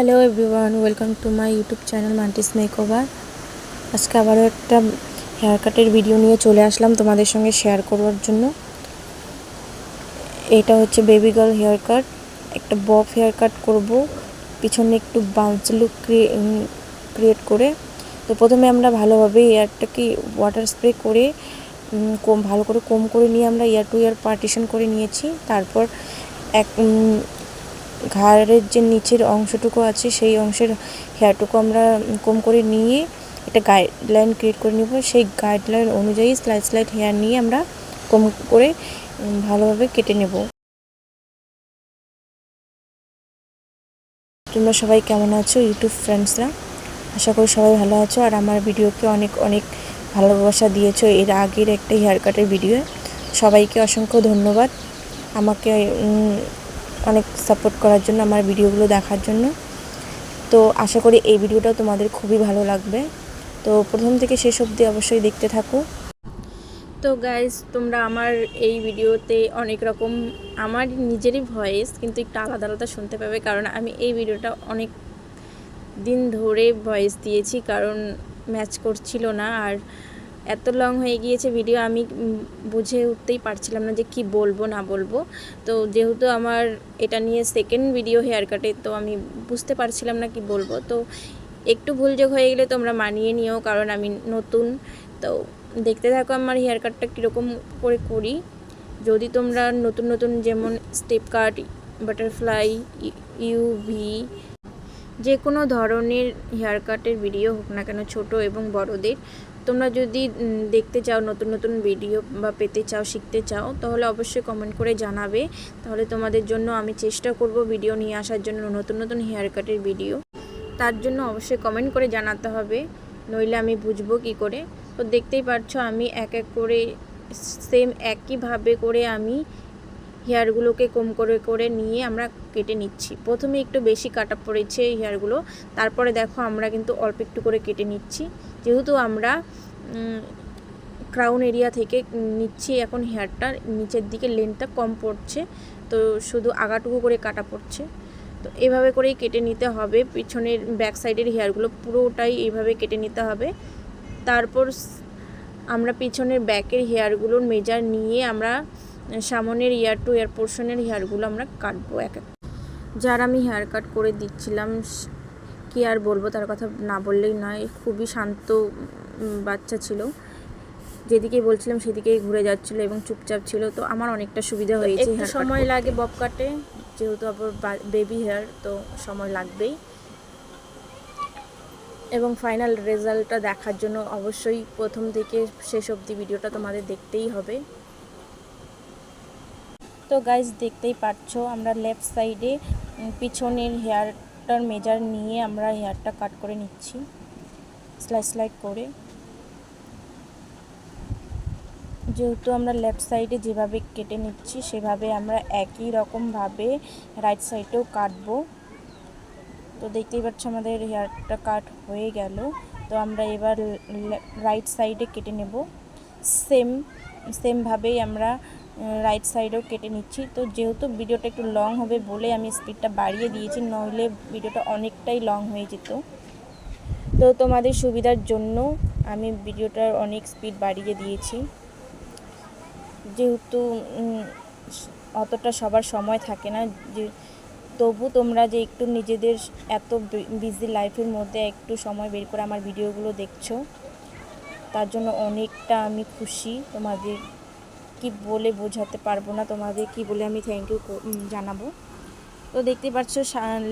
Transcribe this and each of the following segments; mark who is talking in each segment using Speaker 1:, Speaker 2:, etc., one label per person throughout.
Speaker 1: Hello everyone, welcome to my YouTube channel Mantis makeover. আজকে আবারও একটা হেয়ার কাটের ভিডিও নিয়ে চলে আসলাম তোমাদের সঙ্গে শেয়ার করার জন্য। এটা হচ্ছে বেবি গার্ল হেয়ার কাট, একটা বব হেয়ার কাট করব, পিছনে একটু বাউন্সি লুক ক্রিয়েট করে। তো প্রথমে আমরা ভালোভাবে হেয়ারটাকে ওয়াটার স্প্রে করে ভালো করে কোম করে নিয়ে আমরা ইয়ার টু ইয়ার পার্টিশন করে নিয়েছি। তারপর এক ঘাড়ের যে নিচের অংশটুকু আছে সেই অংশের হেয়ারটুকু আমরা কম করে নিয়ে একটা গাইডলাইন ক্রিয়েট করে নেব। সেই গাইডলাইন অনুযায়ী স্লাইড হেয়ার নিয়ে আমরা কম করে ভালোভাবে কেটে নেব। তোমরা সবাই কেমন আছো ইউটিউব ফ্রেন্ডসরা? আশা করি সবাই ভালো আছো আর আমার ভিডিওকে অনেক অনেক ভালোবাসা দিয়েছো এর আগের একটা হেয়ার কাটের ভিডিও। সবাইকে অসংখ্য ধন্যবাদ আমাকে অনেক সাপোর্ট করার জন্য, আমার ভিডিওগুলো দেখার জন্য। তো আশা করি এই ভিডিওটা তোমাদের খুবই ভালো লাগবে। তো প্রথম থেকে শেষ অবধি অবশ্যই দেখতে থাকো। তো গাইস, তোমরা আমার এই ভিডিওতে অনেক রকম আমার নিজেরই ভয়েস কিন্তু একটু আলাদা আলাদা শুনতে পাবে, কারণ আমি এই ভিডিওটা অনেক দিন ধরে ভয়েস দিয়েছি, কারণ ম্যাচ করছিল না আর এত লং হয়ে গিয়েছে ভিডিও, আমি বুঝে উঠতেই পারছিলাম না যে কি বলবো না বলবো। তো যেহেতু আমার এটা নিয়ে সেকেন্ড ভিডিও হেয়ার কাটে, তো আমি বুঝতে পারছিলাম না কি বলবো। তো একটু ভুলযোগ হয়ে গেলে তোমরা মানিয়ে নিও, কারণ আমি নতুন। তো দেখতে থাকো আমার হেয়ার কাটটা কীরকম করে করি। যদি তোমরা নতুন নতুন যেমন স্টেপ কাট, বাটারফ্লাই, ইউভি, যে কোনো ধরনের হেয়ার কাটের ভিডিও হোক না কেন, ছোট এবং বড়দের, তোমরা যদি দেখতে চাও নতুন নতুন ভিডিও বা পেতে চাও, শিখতে চাও, তাহলে অবশ্যই কমেন্ট করে জানাবে। তাহলে তোমাদের জন্য আমি চেষ্টা করব ভিডিও নিয়ে আসার জন্য, নতুন নতুন হেয়ার কাটের ভিডিও। তার জন্য অবশ্যই কমেন্ট করে জানাতে হবে, নইলে আমি বুঝবো কি করে। তো দেখতেই পাচ্ছ আমি এক এক করে সেম একইভাবে করে আমি হেয়ারগুলোকে কম করে করে নিয়ে আমরা কেটে নিচ্ছি। প্রথমে একটু বেশি কাটা পড়েছে হেয়ারগুলো, তারপরে দেখো আমরা কিন্তু অল্প একটু করে কেটে নিচ্ছি। যেহেতু আমরা ক্রাউন এরিয়া থেকে নিচ্ছি, এখন হেয়ারটার নিচের দিকে লেন্থটা কম পড়ছে, তো শুধু আগাটুকু করে কাটা পড়ছে। তো এভাবে করেই কেটে নিতে হবে। পিছনের ব্যাক সাইডের হেয়ারগুলো পুরোটাই এইভাবে কেটে নিতে হবে। তারপর আমরা পিছনের ব্যাকের হেয়ারগুলোর মেজার নিয়ে আমরা সামনের ইয়ার টু ইয়ার পোর্শনের হেয়ারগুলো আমরা কাটবো এক এক। যার আমি হেয়ার কাট করে দিচ্ছিলাম, কি আর বলবো, তার কথা না বললেই নয়। খুবই শান্ত বাচ্চা ছিল, যেদিকেই বলছিলাম সেদিকেই ঘুরে যাচ্ছিলো এবং চুপচাপ ছিল। তো আমার অনেকটা সুবিধা হয়েছে। একটু সময় লাগে বব কাটে, যেহেতু আবার বেবি হেয়ার, তো সময় লাগবেই। এবং ফাইনাল রেজাল্টটা দেখার জন্য অবশ্যই প্রথম থেকে শেষ অবধি ভিডিওটা তোমাদের দেখতেই হবে। তো গাইজ দেখতেই পাচ্ছো আমরা লেফট সাইডে পিছনের হেয়ারটার মেজার নিয়ে আমরা হেয়ারটা কাট করে নিচ্ছি স্লাইড করে। যেহেতু আমরা লেফট সাইডে যেভাবে কেটে নিচ্ছি সেভাবে আমরা একই রকমভাবে রাইট সাইডেও কাটবো। তো দেখতেই পাচ্ছ আমাদের হেয়ারটা কাট হয়ে গেল। তো আমরা এবার রাইট সাইডে কেটে নেব, সেমভাবেই আমরা রাইট সাইডেও কেটে নিচ্ছি। তো যেহেতু ভিডিওটা একটু লং হবে বলে আমি স্পিডটা বাড়িয়ে দিয়েছি, নইলে ভিডিওটা অনেকটাই লং হয়ে যেত। তো তোমাদের সুবিধার জন্য আমি ভিডিওটার অনেক স্পিড বাড়িয়ে দিয়েছি, যেহেতু অতটা সবার সময় থাকে না। যে তবু তোমরা যে একটু নিজেদের এত বিজি লাইফের মধ্যে একটু সময় বের করে আমার ভিডিওগুলো দেখছো, তার জন্য অনেকটা আমি খুশি। তোমাদের কি বলে বোঝাতে পারবো না, তোমাদের কি বলে আমি থ্যাংক ইউ জানাবো। তো দেখতে পাচ্ছ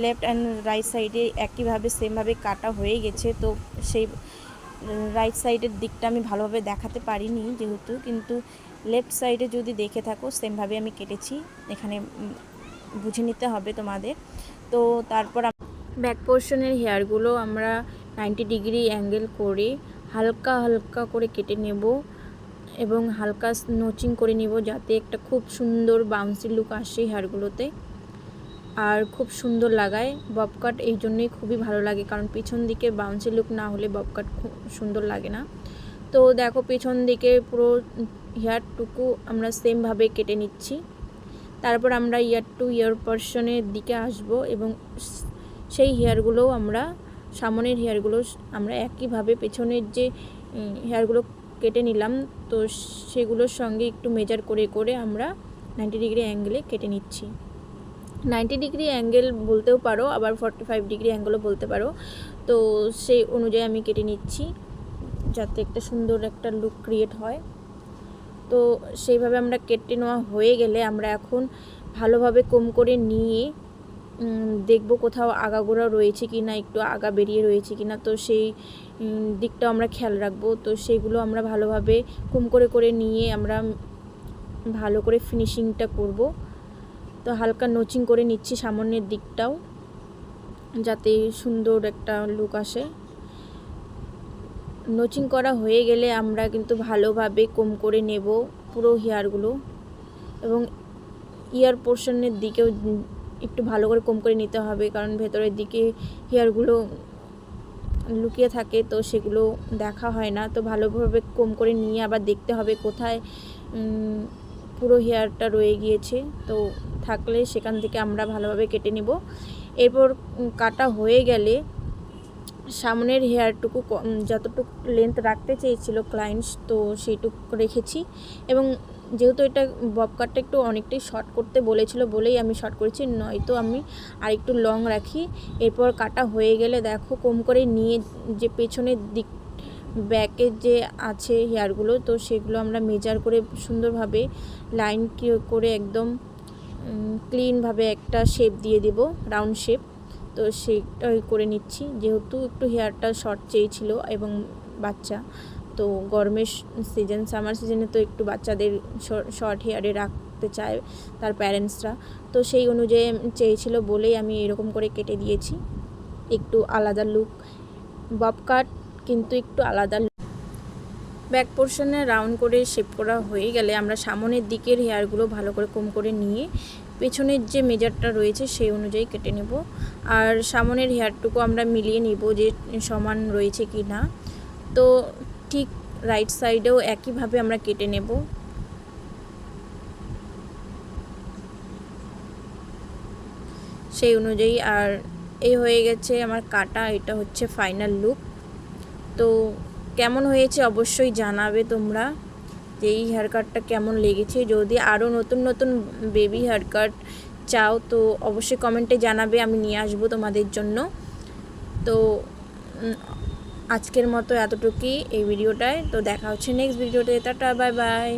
Speaker 1: লেফট অ্যান্ড রাইট সাইডে একইভাবে সেমভাবে কাটা হয়ে গেছে। তো সেই রাইট সাইডের দিকটা আমি ভালোভাবে দেখাতে পারিনি যেহেতু, কিন্তু লেফট সাইডে যদি দেখে থাকো সেমভাবে আমি কেটেছি, এখানে বুঝে নিতে হবে তোমাদের। তো তারপর ব্যাক পোর্শনের হেয়ারগুলো আমরা 90 ডিগ্রি অ্যাঙ্গেল করে হালকা হালকা করে কেটে নেব এবং হালকা নোচিং করে নিব, যাতে একটা খুব সুন্দর বাউন্সি লুক আসে হেয়ারগুলোতে আর খুব সুন্দর লাগায়। বব কাট এই জন্যই খুবই ভালো লাগে, কারণ পিছন দিকে বাউন্সি লুক না হলে বব কাট খুব সুন্দর লাগে না। তো দেখো পিছন দিকে পুরো হেয়ারটুকু আমরা সেমভাবে কেটে নিচ্ছি। তারপর আমরা ইয়ার টু ইয়ার পোর্শনের দিকে আসব এবং সেই হেয়ারগুলোও আমরা সামনের হেয়ারগুলো আমরা একইভাবে পেছনের যে হেয়ারগুলো কেটে নিলাম, তো সেগুলোর সঙ্গে একটু মেজার করে করে আমরা 90 ডিগ্রি অ্যাঙ্গেলে কেটে নিচ্ছি। 90 ডিগ্রি অ্যাঙ্গেল বলতেও পারো, আবার 45 ডিগ্রি অ্যাঙ্গেলও বলতে পারো। তো সেই অনুযায়ী আমি কেটে নিচ্ছি যাতে একটা সুন্দর একটা লুক ক্রিয়েট হয়। তো সেইভাবে আমরা কেটে নেওয়া হয়ে গেলে আমরা এখন ভালোভাবে কম করে নিয়ে দেখব কোথাও আগাগোড়া রয়েছে কি না, একটু আগা বেরিয়ে রয়েছে কি না, তো সেই দিকটাও আমরা খেয়াল রাখবো। তো সেইগুলো আমরা ভালোভাবে কম করে করে নিয়ে আমরা ভালো করে ফিনিশিংটা করব। তো হালকা নোচিং করে নিচ্ছি সামনের দিকটাও যাতে সুন্দর একটা লুক আসে। নোচিং করা হয়ে গেলে আমরা কিন্তু ভালোভাবে কম করে নেব পুরো হেয়ারগুলো, এবং ইয়ার পোর্শনের দিকেও একটু ভালো করে কম করে নিতে হবে, কারণ ভেতরের দিকে হেয়ারগুলো লুকিয়ে থাকে তো সেগুলো দেখা হয় না। তো ভালোভাবে কম করে নিয়ে আবার দেখতে হবে কোথায় পুরো হেয়ারটা রয়ে গিয়েছে, তো থাকলে সেখান থেকে আমরা ভালোভাবে কেটে নিব। এরপর কাটা হয়ে গেলে সামনের হেয়ারটুকু যতটুকু লেন্থ রাখতে চেয়েছিল ক্লায়েন্টস, তো সেইটুকু রেখেছি। এবং যেহেতু এটা বব কাটটা একটু অনেকটাই শর্ট করতে বলেছিল বলেই আমি শর্ট করেছি, নয়তো আমি আর একটু লং রাখি। এরপর কাটা হয়ে গেলে দেখো কম করে নিয়ে যে পেছনের দিক ব্যাকের যে আছে হেয়ারগুলো, তো সেগুলো আমরা মেজার করে সুন্দরভাবে লাইন করে একদম ক্লিনভাবে একটা শেপ দিয়ে দেব, রাউন্ড শেপ। তো সেটাই করে নিচ্ছি, যেহেতু একটু হেয়ারটা শর্ট চেয়েছিল এবং বাচ্চা, তো গরমের সিজন, সামার সিজনে তো একটু বাচ্চাদের শর্ট হেয়ারে রাখতে চায় তার প্যারেন্টসরা, তো সেই অনুযায়ী চেয়েছিল বলেই আমি এরকম করে কেটে দিয়েছি। একটু আলাদা লুক, বব কাট কিন্তু একটু আলাদা। ব্যাক পোর্শনে রাউন্ড করে শেপ করা হয়ে গেলে আমরা সামনের দিকের হেয়ারগুলো ভালো করে কম করে নিয়ে পেছনের যে মেজারটা রয়েছে সেই অনুযায়ী কেটে নেব। আর সামনের হেয়ারটুকু আমরা মিলিয়ে নিব যে সমান রয়েছে কি না। তো ঠিক রাইট সাইডেও একইভাবে আমরা কেটে নেব। সেই অনুযায়ী আর এই হয়ে গেছে আমার কাটা, এটা হচ্ছে ফাইনাল লুক। তো কেমন হয়েছে অবশ্যই জানাবে তোমরা যে এই হেয়ার কাটটা কেমন লেগেছে। যদি আরও নতুন নতুন বেবি হেয়ার কাট চাও তো অবশ্যই কমেন্টে জানাবে, আমি নিয়ে আসবো তোমাদের জন্য। তো আজকের মতো এতটুকুই এই ভিডিওটায়। তো দেখা হচ্ছে নেক্সট ভিডিওতে। Tata, bye bye.